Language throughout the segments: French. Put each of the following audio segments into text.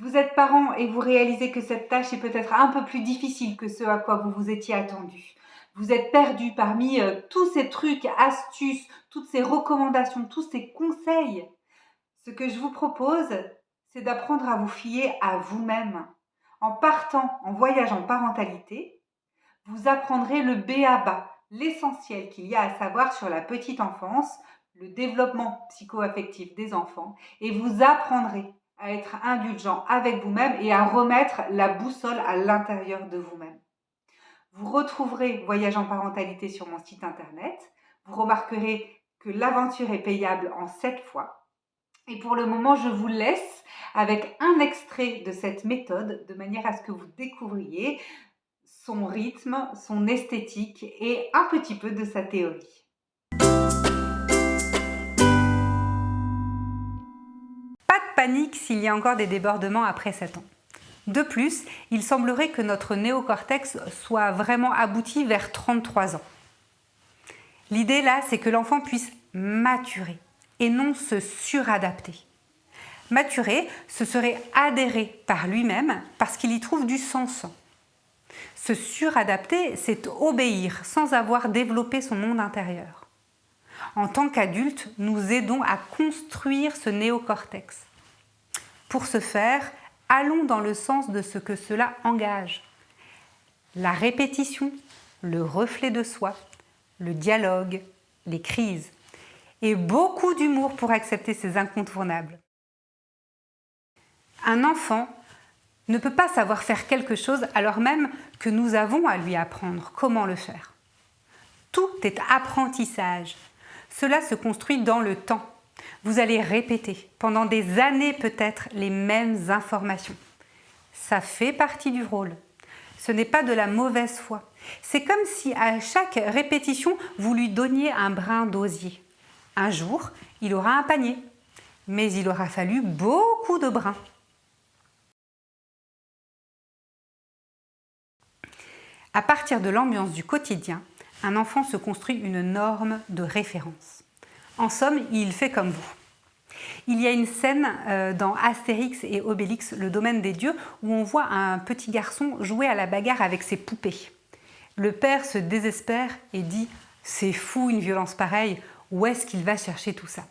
Vous êtes parent et vous réalisez que cette tâche est peut-être un peu plus difficile que ce à quoi vous vous étiez attendu. Vous êtes perdu parmi tous ces trucs, astuces, toutes ces recommandations, tous ces conseils. Ce que je vous propose, c'est d'apprendre à vous fier à vous-même. En partant en voyage en parentalité, vous apprendrez le b.a.-ba, l'essentiel qu'il y a à savoir sur la petite enfance, le développement psycho-affectif des enfants, et vous apprendrez à être indulgent avec vous-même et à remettre la boussole à l'intérieur de vous-même. Vous retrouverez Voyage en parentalité sur mon site internet. Vous remarquerez que l'aventure est payable en 7 fois. Et pour le moment, je vous laisse avec un extrait de cette méthode de manière à ce que vous découvriez son rythme, son esthétique et un petit peu de sa théorie. Pas de panique s'il y a encore des débordements après 7 ans. De plus, il semblerait que notre néocortex soit vraiment abouti vers 33 ans. L'idée là, c'est que l'enfant puisse maturer et non se suradapter. Maturer, ce serait adhérer par lui-même parce qu'il y trouve du sens. Se suradapter, c'est obéir sans avoir développé son monde intérieur. En tant qu'adultes, nous aidons à construire ce néocortex. Pour ce faire, allons dans le sens de ce que cela engage. La répétition, le reflet de soi, le dialogue, les crises. Et beaucoup d'humour pour accepter ces incontournables. Un enfant ne peut pas savoir faire quelque chose alors même que nous avons à lui apprendre comment le faire. Tout est apprentissage. Cela se construit dans le temps. Vous allez répéter pendant des années peut-être les mêmes informations. Ça fait partie du rôle. Ce n'est pas de la mauvaise foi. C'est comme si à chaque répétition, vous lui donniez un brin d'osier. Un jour, il aura un panier, mais il aura fallu beaucoup de brins. À partir de l'ambiance du quotidien, un enfant se construit une norme de référence. En somme, il fait comme vous. Il y a une scène dans Astérix et Obélix, le domaine des dieux, où on voit un petit garçon jouer à la bagarre avec ses poupées. Le père se désespère et dit « C'est fou une violence pareille, où est-ce qu'il va chercher tout ça ?»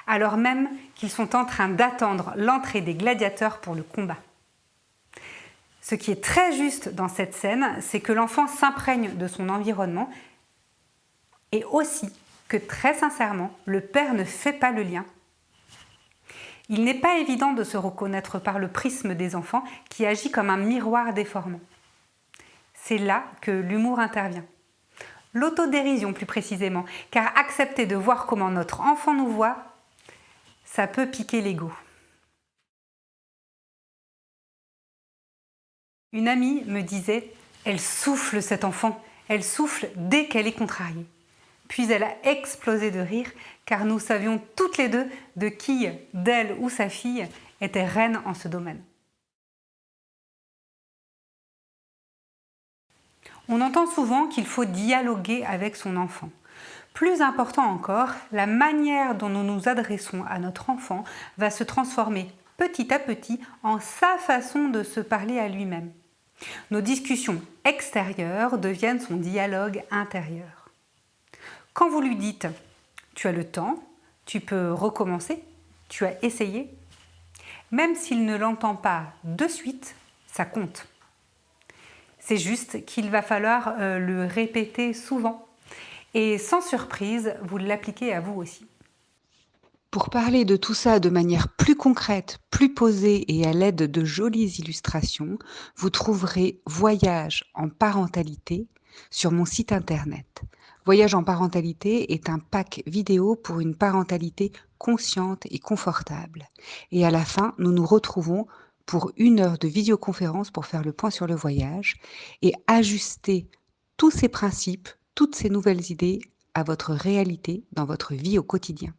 alors même qu'ils sont en train d'attendre l'entrée des gladiateurs pour le combat. Ce qui est très juste dans cette scène, c'est que l'enfant s'imprègne de son environnement et aussi que très sincèrement, le père ne fait pas le lien. Il n'est pas évident de se reconnaître par le prisme des enfants qui agit comme un miroir déformant. C'est là que l'humour intervient. L'autodérision plus précisément, car accepter de voir comment notre enfant nous voit, ça peut piquer l'ego. Une amie me disait « Elle souffle cette enfant, elle souffle dès qu'elle est contrariée ». Puis elle a explosé de rire car nous savions toutes les deux de qui, d'elle ou sa fille, était reine en ce domaine. On entend souvent qu'il faut dialoguer avec son enfant. Plus important encore, la manière dont nous nous adressons à notre enfant va se transformer petit à petit en sa façon de se parler à lui-même. Nos discussions extérieures deviennent son dialogue intérieur. Quand vous lui dites « tu as le temps, tu peux recommencer, tu as essayé », même s'il ne l'entend pas de suite, ça compte. C'est juste qu'il va falloir le répéter souvent. Et sans surprise, vous l'appliquez à vous aussi. Pour parler de tout ça de manière plus concrète, plus posée et à l'aide de jolies illustrations, vous trouverez Voyage en parentalité sur mon site internet. Voyage en parentalité est un pack vidéo pour une parentalité consciente et confortable. Et à la fin, nous nous retrouvons pour 1 heure de visioconférence pour faire le point sur le voyage et ajuster tous ces principes, toutes ces nouvelles idées à votre réalité dans votre vie au quotidien.